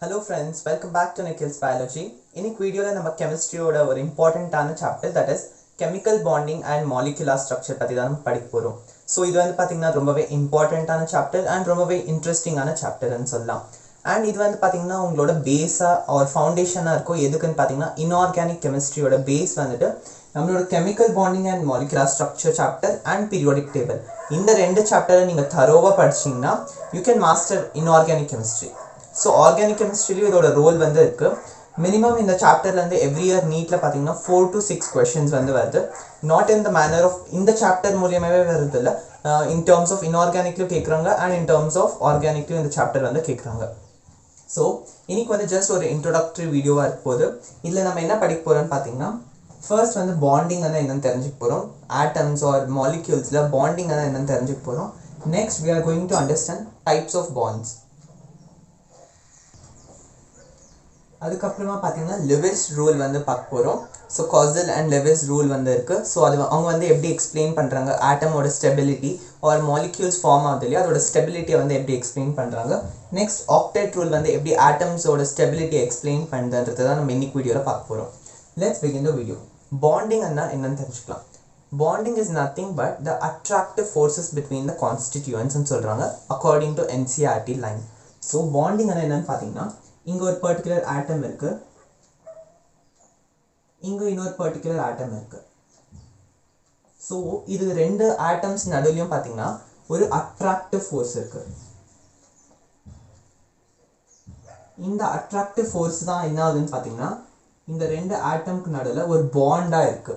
Hello friends, welcome back to Nikhil's Biology. In this video, we will chemistry ஒரு important chapter that is chemical bonding and molecular structure பத்தி தான் படிக்க போறோம். So இது வந்து பாத்தீங்கன்னா ரொம்பவே important chapter and ரொம்பவே interesting chapter ன்னு சொல்லலாம். And இது வந்து பாத்தீங்கன்னா உங்களோட பேஸா or foundation இருக்கும். எதுக்குன்னு பாத்தீங்கன்னா inorganic chemistry ஓட base வந்துட்டு நம்மளோட chemical bonding and molecular structure chapter and periodic table. இந்த ரெண்டு chapter நீங்க தரோவா படிச்சீங்கன்னா you can master inorganic chemistry. So organic chemistry இதோட ரோல் வந்து இருக்கு. மினிமம் இந்த சாப்டர்ல இருந்து எவ்ரி இயர் நீட்ல பாத்தீங்கன்னா 4 to 6 questions வந்து வருது. Not in the manner of இந்த சாப்டர் மூலமாவே வருது இல்ல. In terms of inorganically கேக்குறாங்க and in terms of organically இந்த சாப்டர் வந்து கேக்குறாங்க. So இன்னைக்கு வந்து just ஒரு introductory வீடியோவா இருக்க போகுது. இதுல நம்ம என்ன படிக்க போறோம்னு பாத்தீங்கன்னா ஃபர்ஸ்ட் வந்து பாண்டிங் என்னன்னு தெரிஞ்சுக்க போறோம். atoms or moleculesல பாண்டிங் என்னன்னு தெரிஞ்சுக்க போறோம். Next we are going to understand types of bonds. அதுக்கப்புறமா பாத்தீங்கன்னா லெவிஸ் ரூல் வந்து பார்க்க போறோம். So Kossel and Lewis rule வந்து இருக்கு. ஸோ அது அவங்க வந்து எப்படி எக்ஸ்பிளைன் பண்றாங்க ஆட்டமோட ஸ்டெபிலிட்டி ஆர் மாலிக்யூல்ஸ் ஃபார்ம் ஆகுது இல்லையா அதோட ஸ்டெபிலிட்டியை வந்து எப்படி எக்ஸ்பிளைன் பண்றாங்க. நெக்ஸ்ட் ஆக்டேட் ரூல் வந்து எப்படி ஆட்டம்ஸோட ஸ்டெபிலிட்டி எக்ஸ்பிளைன் பண்ணுறதை தான் நம்ம இன்னைக்கு வீடியோவில் பார்க்க போறோம். Let's begin the video. Bonding என்னன்னு தெரிஞ்சுக்கலாம். Bonding is nothing but the attractive forces between the constituents ன்னு சொல்றாங்க according to NCERT line. So bonding என்னன்னு பாத்தீங்கன்னா இங்க ஒரு பர்టిక్యులர் ஆட்டம் இருக்கு, இங்க இன்னொரு பர்టిక్యులர் ஆட்டம் இருக்கு. சோ இது ரெண்டு ஆட்டம்ஸ் நடுவுலயும் பாத்தீங்கன்னா ஒரு அட்ராக்டிவ் ஃபோர்ஸ் இருக்கு. இந்த அட்ராக்டிவ் ஃபோர்ஸ் தான் என்ன ஆகுதுன்னு பாத்தீங்கன்னா இந்த ரெண்டு ஆட்டம்க்கு நடுவுல ஒரு பாண்டா இருக்கு.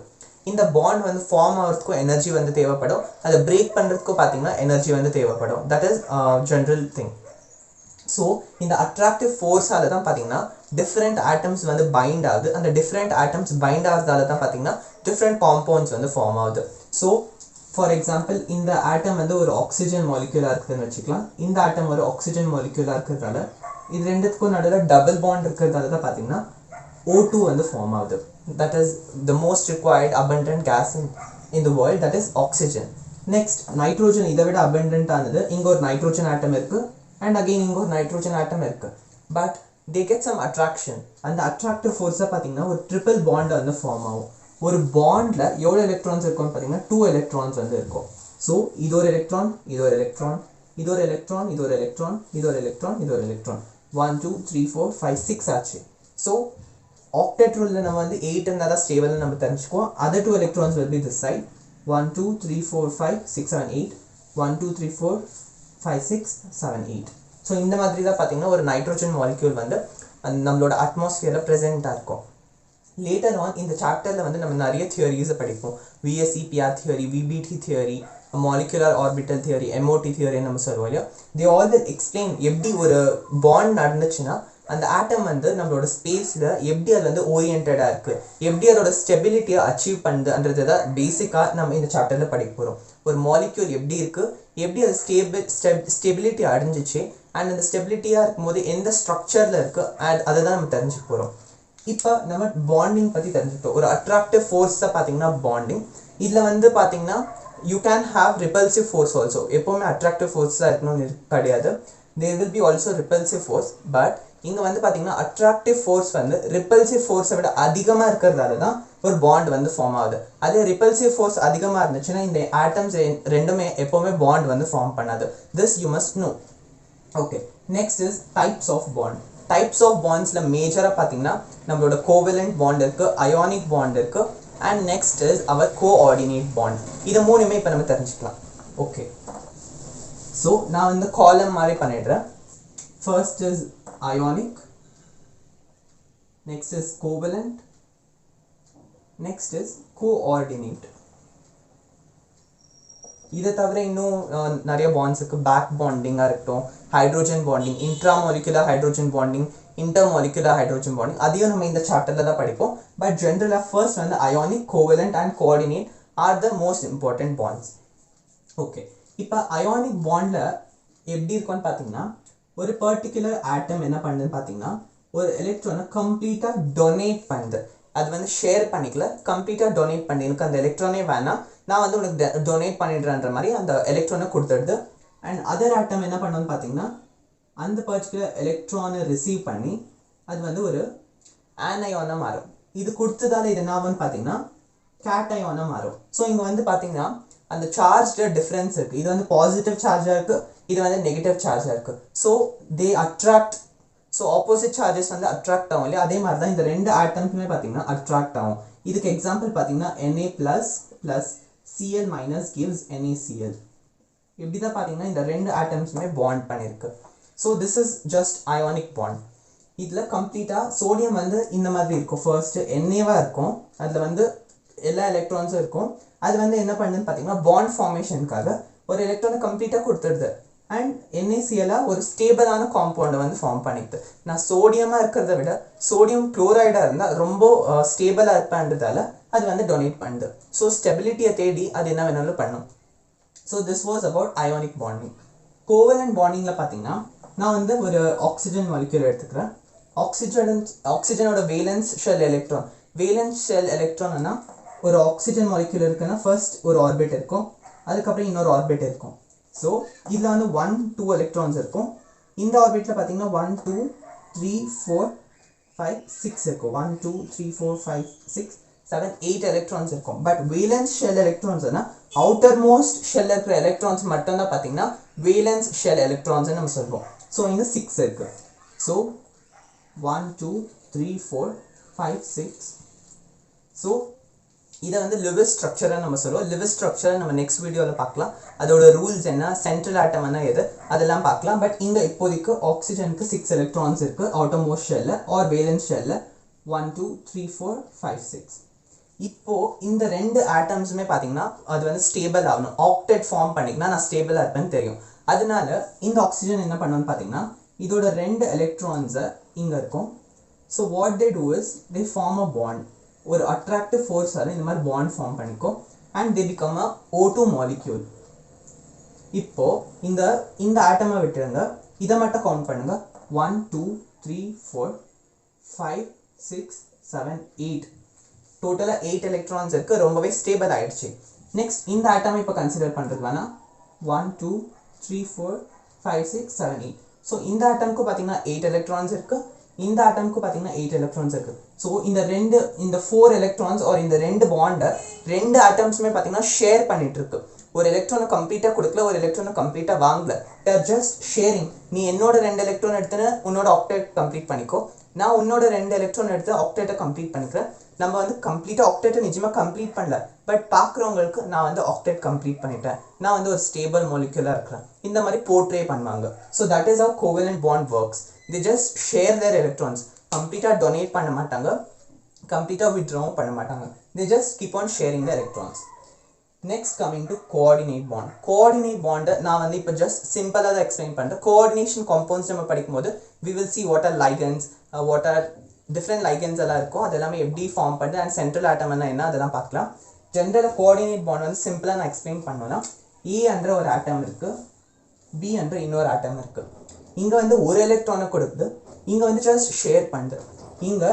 இந்த பாண்ட் வந்து ஃபார்ம் ஆகிறதுக்கும் எனர்ஜி வந்து தேவைப்படும், அதை பிரேக் பண்றதுக்கும் பாத்தீங்கன்னா எனர்ஜி வந்து தேவைப்படும். That is general thing. So இந்த அட்ராக்டிவ் ஃபோர்ஸால தான் பார்த்தீங்கன்னா டிஃப்ரெண்ட் ஆட்டம்ஸ் வந்து பைண்ட் ஆகுது. அந்த டிஃப்ரெண்ட் ஆட்டம்ஸ் பைண்ட் ஆகிறதால தான் பார்த்தீங்கன்னா டிஃப்ரெண்ட் காம்பவுண்ட்ஸ் வந்து ஃபார்ம் ஆகுது. ஸோ ஃபார் எக்ஸாம்பிள் இந்த ஆட்டம் வந்து ஒரு ஆக்சிஜன் மாலிக்யூலாக இருக்குதுன்னு வச்சுக்கலாம். இந்த ஆட்டம் ஒரு ஆக்சிஜன் மாலிக்யூலாக இருக்கிறதால இது ரெண்டுத்துக்கும் நடுவில் டபுள் பாண்ட் இருக்கிறதால தான் பார்த்தீங்கன்னா O2 வந்து ஃபார்ம் ஆகுது. That is the most required abundant gas in the world, that is oxygen. Next nitrogen இதை விட abundant ஆனது. இங்கே ஒரு நைட்ரோஜன் ஆட்டம் இருக்குது and again இங்க ஒரு நைட்ரோஜன் ஆட்டம் இருக்கு. But they get some attraction. அந்த அட்ராக்டிவ் ஃபோர்ஸை பார்த்தீங்கன்னா ஒரு ட்ரிபிள் பாண்ட் வந்து ஃபார்ம் ஆகும். ஒரு பாண்ட்ல எவ்வளோ எலக்ட்ரான்ஸ் இருக்கும்னு பார்த்தீங்கன்னா 2 எலக்ட்ரான்ஸ் வந்து இருக்கும். ஸோ இது ஒரு எலக்ட்ரான், இது ஒரு எலக்ட்ரான், இது ஒரு எலக்ட்ரான், இது ஒரு எலக்ட்ரான், இது ஒரு எலக்ட்ரான், இது ஒரு எலக்ட்ரான். 1 2 3 4 5 6 ஆச்சு. ஸோ ஆக்டேட் ரூல்ல நம்ம வந்து 8 இருந்தால் தான் ஸ்டேபிள்னு நம்ம தெரிஞ்சுக்குவோம். Other 2 electrons will be this side. 1 2 3 4 5 6 7 8 1 2 3 4 5 6 7 8. So இந்த மாதிரி தான் பார்த்தீங்கன்னா ஒரு நைட்ரோஜன் மாலிக்யூல் வந்து நம்மளோட அட்மாஸ்பியரில் ப்ரெசென்ட்டாக இருக்கும். லேட்டர் ஆன் இந்த சாப்டரில் வந்து நம்ம நிறைய தியரிஸை படிப்போம். VSEPR theory, VBT theory, molecular orbital theory, MOT தியரின்னு நம்ம சொல்லுவோம் இல்லையா. தே ஆல் வில் எக்ஸ்பிளைன் எப்படி ஒரு பாண்ட் நடந்துச்சுன்னா அந்த ஆட்டம் வந்து நம்மளோட ஸ்பேஸில் எப்படி அது வந்து ஓரியன்டாக இருக்குது, எப்படி அதோட ஸ்டெபிலிட்டியை அச்சீவ் பண்ணுதுன்றது தான் பேசிக்காக நம்ம இந்த சாப்டரில் படிக்க போகிறோம். ஒரு மாலிக்யூல் எப்படி இருக்குது, எப்படி அது ஸ்டெபிலிட்டி அடைஞ்சிச்சு அண்ட் அந்த ஸ்டெபிலிட்டியாக இருக்கும்போது எந்த ஸ்ட்ரக்சரில் இருக்குது அதை தான் நம்ம தெரிஞ்சுக்க போகிறோம். இப்போ நம்ம பாண்டிங் பற்றி தெரிஞ்சுக்கிட்டோம். ஒரு அட்ராக்டிவ் ஃபோர்ஸ் தான் பார்த்தீங்கன்னா பாண்டிங். இதில் வந்து பார்த்தீங்கன்னா you can have repulsive force also. எப்போவுமே அட்ராக்டிவ் ஃபோர்ஸ் தான் இருக்கணும்னு கிடையாது. There will be also repulsive force. But இங்கே வந்து பார்த்தீங்கன்னா அட்ராக்டிவ் ஃபோர்ஸ் வந்து ரிப்பல்சிவ் ஃபோர்ஸை விட அதிகமாக இருக்கிறதால தான் ஒரு பாண்ட் வந்து ஃபார்ம் ஆகுது. அதே ரிப்பல்சிவ் ஃபோர்ஸ் அதிகமாக இருந்துச்சுன்னா இந்த ஆட்டம்ஸ் ரெண்டுமே எப்போவுமே பாண்ட் வந்து ஃபார்ம் பண்ணாது. This you must know. Okay, next is types of bond. Types of பாண்ட்ஸில் மேஜராக பார்த்தீங்கன்னா நம்மளோட கோவலண்ட் பாண்ட் இருக்குது, அயானிக் பாண்ட் இருக்குது, and next is our coordinate bond. இது மூணுமே இப்போ நம்ம தெரிஞ்சுக்கலாம். ஓகே, ஸோ நான் இந்த காலம் மாதிரி பண்ணிடுறேன். First is ionic, next is covalent, next is coordinate. இதை தவிர இன்னும் நிறைய பாண்ட்ஸ் இருக்குது. பேக் பாண்டிங்காக இருக்கட்டும், hydrogen bonding, intramolecular hydrogen bonding, intermolecular hydrogen bonding, அதையும் நம்ம இந்த சாப்டரில் தான் படிப்போம். பட் ஜென்ரலாக ஃபர்ஸ்ட் வந்து ionic, covalent and coordinate are the most important bonds. Okay, இப்போ அயானிக் பாண்டில் எப்படி இருக்கும்னு பார்த்தீங்கன்னா ஒரு பர்டிகுலர் ஆட்டம் என்ன பண்ணுதுன்னு பார்த்தீங்கன்னா ஒரு எலக்ட்ரானை கம்ப்ளீட்டாக டொனேட் பண்ணுது. அது வந்து ஷேர் பண்ணிக்கல, கம்ப்ளீட்டாக டொனேட் பண்ணி எனக்கு அந்த எலக்ட்ரானே வேணாம், நான் வந்து உனக்கு டொனேட் பண்ணிடுறேன்ற மாதிரி அந்த எலக்ட்ரானை கொடுத்துடுது. அண்ட் அதர் ஆட்டம் என்ன பண்ணணும்னு பார்த்தீங்கன்னா அந்த பர்டிகுலர் எலக்ட்ரானை ரிசீவ் பண்ணி அது வந்து ஒரு ஆனயானா மாறும். இது கொடுத்ததால இது என்ன ஆகும்னு பார்த்தீங்கன்னா கேட்டயானா மாறும். ஸோ இங்கே வந்து பார்த்தீங்கன்னா அந்த சார்ஜ்ல டிஃப்ரென்ஸ் இருக்கு. இது வந்து பாசிட்டிவ் சார்ஜாக இருக்கு, இது வந்து நெகட்டிவ் சார்ஜாக இருக்கு. So they attract. So opposite charges வந்து அட்ராக்ட் ஆகும் இல்லையா, அதே மாதிரி தான் இந்த ரெண்டு ஆட்டம்ஸுமே பார்த்தீங்கன்னா அட்ராக்ட் ஆகும். இதுக்கு எக்ஸாம்பிள் பார்த்தீங்கன்னா Na+ + Cl- gives NaCl. இப்படி தான் பார்த்தீங்கன்னா இந்த ரெண்டு ஆட்டம்ஸுமே பாண்ட் பண்ணியிருக்கு. So this is just ionic bond. இதில் கம்ப்ளீட்டாக சோடியம் வந்து இந்த மாதிரி இருக்கும். ஃபர்ஸ்ட்டு என்ஏவாக இருக்கும், அதில் வந்து எல்லா எலக்ட்ரான்ஸும் இருக்கும். அது வந்து என்ன பண்ணுதுன்னு பார்த்தீங்கன்னா பாண்ட் ஃபார்மேஷனுக்காக ஒரு எலக்ட்ரானை கம்ப்ளீட்டாக கொடுத்துருது. அண்ட் NaCl ஒரு ஸ்டேபிளான காம்பவுண்டை வந்து ஃபார்ம் பண்ணிக்குது. நான் சோடியமாக இருக்கிறத விட சோடியம் குளோரைடாக இருந்தால் ரொம்ப ஸ்டேபிளாக இருப்பேன்றதால அது வந்து டொனேட் பண்ணுது. ஸோ ஸ்டெபிலிட்டியை தேடி அது என்ன வேணாலும் பண்ணும். So this was about ionic bonding. Covalent பாண்டிங்கில் பார்த்தீங்கன்னா நான் வந்து ஒரு ஆக்சிஜன் மாலிக்யூல் எடுத்துக்கிறேன். ஆக்சிஜனோட வேலன்ஸ் ஷெல் எலக்ட்ரான்னா ஒரு ஆக்சிஜன் மாலிக்யூல் இருக்குன்னா ஃபர்ஸ்ட் ஒரு ஆர்பிட் இருக்கும், அதுக்கப்புறம் இன்னொரு ஆர்பிட் இருக்கும். ஸோ இதில் வந்து 1 2 எலக்ட்ரான்ஸ் இருக்கும். இந்த ஆர்பிட்டில் பார்த்தீங்கன்னா 1 2 3 4 5 6 இருக்கும். 1 2 3 4 5 6 7 8 எலக்ட்ரான்ஸ் இருக்கும். பட் வேலன்ஸ் ஷெல் எலக்ட்ரான்ஸ்னா அவுட்டர் மோஸ்ட் ஷெல் இருக்கிற எலக்ட்ரான்ஸ் மட்டும் தான் பார்த்தீங்கன்னா வேலன்ஸ் ஷெல் எலக்ட்ரான்ஸ் நம்ம சொல்லுவோம். ஸோ இங்கே 6 இருக்கு. ஸோ 1 2 3 4 5 6. ஸோ இதை வந்து லிவிஸ் ஸ்ட்ரக்சரை நம்ம சொல்லுவோம். லிவிஸ் ஸ்ட்ரக்சரை நம்ம நெக்ஸ்ட் வீடியோவில் பார்க்கலாம். அதோட ரூல்ஸ் என்ன, சென்ட்ரல் ஆட்டம் என்ன, எது அதெல்லாம் பார்க்கலாம். பட் இங்கே இப்போதைக்கு ஆக்சிஜனுக்கு 6 எலக்ட்ரான்ஸ் இருக்கு அவுட்டர் மோஸ்ட் ஷெல்ல ஆர் வேலன்ஸ் ஷெல்ல 1 2 3 4 5 6. இப்போ இந்த ரெண்டு ஆட்டம்ஸுமே பார்த்தீங்கன்னா அது வந்து ஸ்டேபிள் ஆகணும். ஆக்டெட் ஃபார்ம் பண்ணிங்கன்னா நான் ஸ்டேபிளாக இருப்பேன்னு தெரியும். அதனால இந்த ஆக்சிஜன் என்ன பண்ணணும்னு பார்த்தீங்கன்னா இதோட ரெண்டு எலக்ட்ரான்ஸை இங்கே இருக்கும். So what they do is they form a bond. ஒரு அட்ராக்டிவ் ஃபோர்ஸால் இந்த மாதிரி பாண்ட் ஃபார்ம் பண்ணிக்கும் and they become a O2 molecule. இப்போ இந்த ஆட்டமை விட்டுருங்க, இதை மட்டும் கவுண்ட் பண்ணுங்க. 1 2 3 4 5 6 7 8 டோட்டலாக 8 எலக்ட்ரான்ஸ் இருக்கு. ரொம்பவே ஸ்டேபிள் ஆயிடுச்சு. நெக்ஸ்ட் இந்த ஆட்டமை இப்போ கன்சிடர் பண்ணுறது வேணா 1 2 3 4 5 6 7 8. ஸோ இந்த ஆட்டமுக்கு பார்த்தீங்கன்னா 8 எலக்ட்ரான்ஸ் இருக்கு, இந்த ஆட்டமுக்கு பார்த்தீங்கன்னா 8 எலக்ட்ரான்ஸ் இருக்கு. ஸோ இந்த 4 எலக்ட்ரான்ஸ் ஆர் இந்த ரெண்டு பாண்டை ரெண்டு ஆட்டம்ஸுமே பார்த்தீங்கன்னா ஷேர் பண்ணிட்டு இருக்கு. ஒரு எலக்ட்ரானை கம்ப்ளீட்டாக கொடுக்கல, ஒரு எலக்ட்ரானை கம்ப்ளீட்டாக வாங்கல. தேர் ஜஸ்ட் ஷேரிங். நீ என்னோட 2 எலக்ட்ரான் எடுத்துன்னு உன்னோட ஆக்டேட் கம்ப்ளீட் பண்ணிக்கோ, நான் உன்னோட 2 எலக்ட்ரான் எடுத்து ஆக்டேட்டை கம்ப்ளீட் பண்ணிக்கிறேன். நம்ம வந்து கம்ப்ளீட்டாக ஆக்டேட்டை நிஜமாக கம்ப்ளீட் பண்ணல, பட் பார்க்குறவங்களுக்கு நான் வந்து ஆக்டேட் கம்ப்ளீட் பண்ணிட்டேன், நான் வந்து ஒரு ஸ்டேபிள் மாலிக்யூலாக இருக்கிறேன், இந்த மாதிரி போர்ட்ரே பண்ணுவாங்க. So that is how covalent bond works. They just share their electrons. கம்ப்ளீட்டாக டொனேட் பண்ண மாட்டாங்க, கம்ப்ளீட்டாக வித்ட்ராவும் பண்ண மாட்டாங்க. They just keep on sharing their electrons. Next coming to coordinate bond. Coordinate bond நான் வந்து இப்போ just சிம்பிளாக தான் எக்ஸ்பிளைன் பண்ணுறேன். கோஆர்டினேஷன் காம்பவுண்ட்ஸ் நம்ம படிக்கும்போது we will see what are ligands, what are different ligands எல்லாம் இருக்கும், அது எல்லாமே எப்படி ஃபார்ம் பண்ணுது அண்ட் சென்ட்ரல் ஆட்டம் என்ன அதெல்லாம் பார்க்கலாம். ஜென்ரலாக கோஆர்டினேட் பாண்ட் வந்து சிம்பிளாக நான் எக்ஸ்பிளைன் பண்ணோன்னா A என்ற ஒரு ஆட்டம் இருக்குது, B என்ற இன்னொரு ஆட்டம் இருக்குது. இங்கே வந்து ஒரு எலக்ட்ரானை கொடுக்குது, இங்கே வந்து ஜஸ்ட் ஷேர் பண்ணுது. இங்கே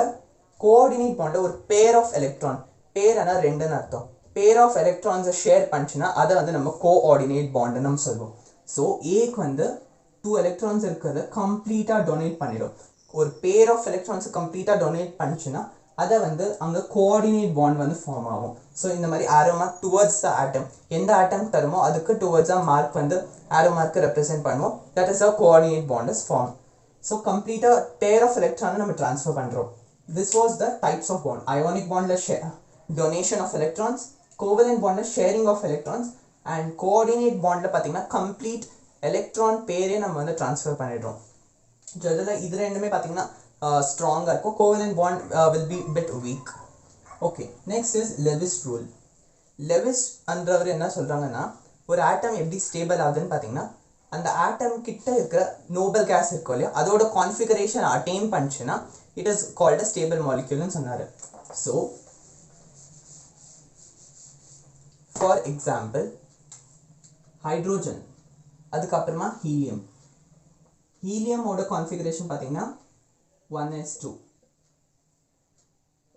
கோஆர்டினேட் பாண்டை ஒரு பேர் ஆஃப் எலக்ட்ரான், பேர் ஆனால் ரெண்டுன்னு அர்த்தம், பேர் ஆஃப் எலக்ட்ரான்ஸை ஷேர் பண்ணிச்சுன்னா அதை வந்து நம்ம கோஆர்டினேட் பாண்டுன்னு நம்ம சொல்லுவோம். ஸோ ஏக்கு வந்து 2 எலக்ட்ரான்ஸ் இருக்கிறத கம்ப்ளீட்டாக டொனேட் பண்ணிடும். ஒரு பேர் ஆஃப் எலக்ட்ரான்ஸை கம்ப்ளீட்டாக டொனேட் பண்ணிச்சுன்னா அதை வந்து அங்கே கோஆர்டினேட் பாண்ட் வந்து ஃபார்ம் ஆகும். ஸோ இந்த மாதிரி ஆரோ மார்க் டுவர்ட்ஸ் த ஆட்டம், எந்த ஆட்டம் தருமோ அதுக்கு டுவர்ட்ஸாக மார்க் வந்து ஆரோ மார்க்கு ரெப்ரசென்ட் பண்ணுவோம். That is a coordinate bond is form. So கம்ப்ளீட்டாக பேர் ஆஃப் எலக்ட்ரானை நம்ம ட்ரான்ஸ்ஃபர் பண்ணுறோம். This was the types of bond. Ionic பாண்டில் டொனேஷன் ஆஃப் எலக்ட்ரான்ஸ், கோவலன்ட் பாண்டில் sharing of electrons and coordinate பாண்டில் பார்த்தீங்கன்னா கம்ப்ளீட் எலக்ட்ரான் பேரே நம்ம வந்து ட்ரான்ஸ்ஃபர் பண்ணிடுறோம். ஜெனரலாக இது ரெண்டுமே பார்த்தீங்கன்னா ஸ்ட்ராங்காக இருக்கும். Covalent bond will be bit weak. Okay, next is Lewis rule. Lewis என்றவர் என்ன சொல்கிறாங்கன்னா ஒரு ஆட்டம் எப்படி ஸ்டேபிள் ஆகுதுன்னு பார்த்தீங்கன்னா அந்த ஆட்டம் கிட்ட இருக்கிற நோபல் கேஸ் இருக்கும் இல்லையா, அதோட கான்ஃபிகரேஷன் அட்டைன் பண்ணிச்சுன்னா it is called a stable மாலிக்யூல்னு சொன்னார். ஸோ ஃபார் எக்ஸாம்பிள் ஹைட்ரோஜன், அதுக்கப்புறமா ஹீலியம். ஹீலியமோட கான்ஃபிகரேஷன் பார்த்தீங்கன்னா 1s2,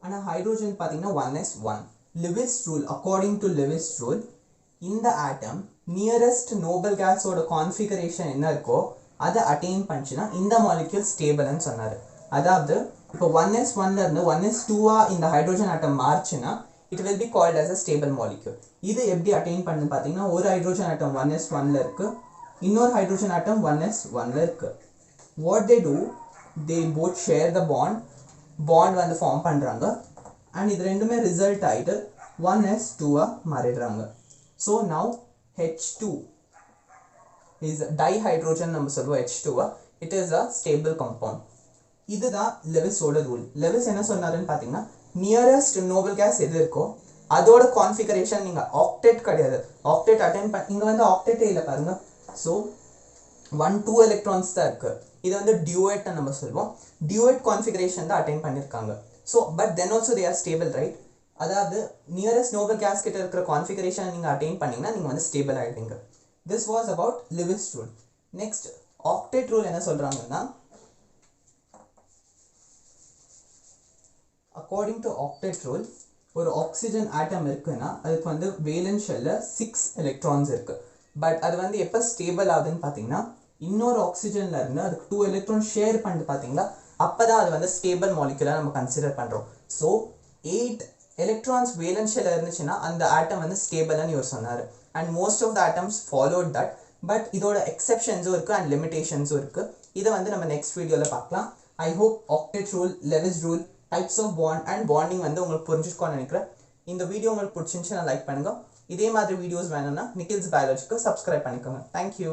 ஆனால் ஹைட்ரோஜன் பார்த்தீங்கன்னா 1s1. Lewis rule, according to Lewis rule, இந்த ஆட்டம் நியரஸ்ட் நோபல் கேஸோட கான்ஃபிகரேஷன் என்ன இருக்கோ அதை அட்டைன் பண்ணிச்சுன்னா இந்த மாலிக்யூல் ஸ்டேபிள்னு சொன்னார். அதாவது இப்போ 1s1ல இருந்து 1s2 இந்த ஹைட்ரோஜன் ஆட்டம் மாறுச்சுன்னா it will be called as a stable molecule. இது எப்படி அட்டைன் பண்ணுன்னு பார்த்தீங்கன்னா ஒரு ஹைட்ரோஜன் ஆட்டம் 1s1ல இருக்கு, இன்னொரு ஹைட்ரோஜன் ஆட்டம் 1s1ல இருக்கு. What they do, they both share the bond வந்து ஃபார்ம் பண்ணுறாங்க அண்ட் இது ரெண்டுமே ரிசல்ட் ஆகிட்டு 1s2 மாறிடுறாங்க. So now H2 is dihydrogen நம்ம சொல்லுவோம் H2 it is a stable compound. இதுதான் லெவிஸோட ரூல். லெவிஸ் என்ன சொன்னாருன்னு பார்த்தீங்கன்னா நியரஸ்ட் நோபல் கேஸ் எது இருக்கோ அதோட கான்ஃபிகரேஷன் நீங்கள் ஆக்டேட் கிடையாது, ஆக்டேட் அட்டைன் பண்ண இங்கே வந்து ஆக்டேட்டே இல்லை பாருங்க. ஸோ 1-2 எலக்ட்ரான்ஸ் தான் இருக்குது. இது வந்து டியூயட்னு நம்ம சொல்லுவோம். டியூயட் கான்ஃபிகரேஷன் தான் அட்டைன் பண்ணியிருக்காங்க. So but then also they are stable right. அதாவது நியரஸ்ட் நோபல் கேஸ் கிட்ட இருக்கிற கான்ஃபிகரேஷன் நீங்கள் அட்டைன் பண்ணிங்கன்னா நீங்கள் வந்து ஸ்டேபிள் ஆகிடுவீங்க. This was about Lewis rule. Next octet rule என்ன சொல்கிறாங்கன்னா according to octet rule ஒரு ஆக்சிஜன் ஆட்டம் இருக்குன்னா அதுக்கு வந்து வேலன்ஸ் ஷெல்ல 6 எலக்ட்ரான்ஸ் இருக்கு. பட் அது வந்து எப்போ ஸ்டேபிள் ஆகுதுன்னு பார்த்தீங்கன்னா இன்னொரு ஆக்சிஜன்ல இருந்து அதுக்கு 2 எலக்ட்ரான் ஷேர் பண்ணிட்டு பார்த்தீங்களா அப்போதான் அது வந்து ஸ்டேபிள் மாலிகுலா நம்ம கன்சிடர் பண்ணுறோம். ஸோ 8 எலக்ட்ரான்ஸ் வேலன்ஸ் ஷெல்ல இருந்துச்சுன்னா அந்த ஆட்டம் வந்து ஸ்டேபிள்னு இவர் சொன்னார். And most of the atoms followed that. But இதோட எக்ஸெப்ஷன்ஸும் இருக்குது அண்ட் லிமிடேஷன்ஸும் இருக்குது. இதை வந்து நம்ம நெக்ஸ்ட் வீடியோவில் பார்க்கலாம். I hope octet rule, Lewis rule, types of bond and bonding வந்து உங்களுக்கு புரிஞ்சுக்கோன்னு நினைக்கிறேன். இந்த வீடியோ உங்களுக்கு பிடிச்சிருந்துச்சுன்னா லைக் பண்ணுங்கள். இதே மாதிரி வீடியோஸ் வேணும்னா நிக்கில்ஸ் பயாலஜிக்கு சப்ஸ்கிரைப் பண்ணிக்கோங்க. தேங்க்யூ.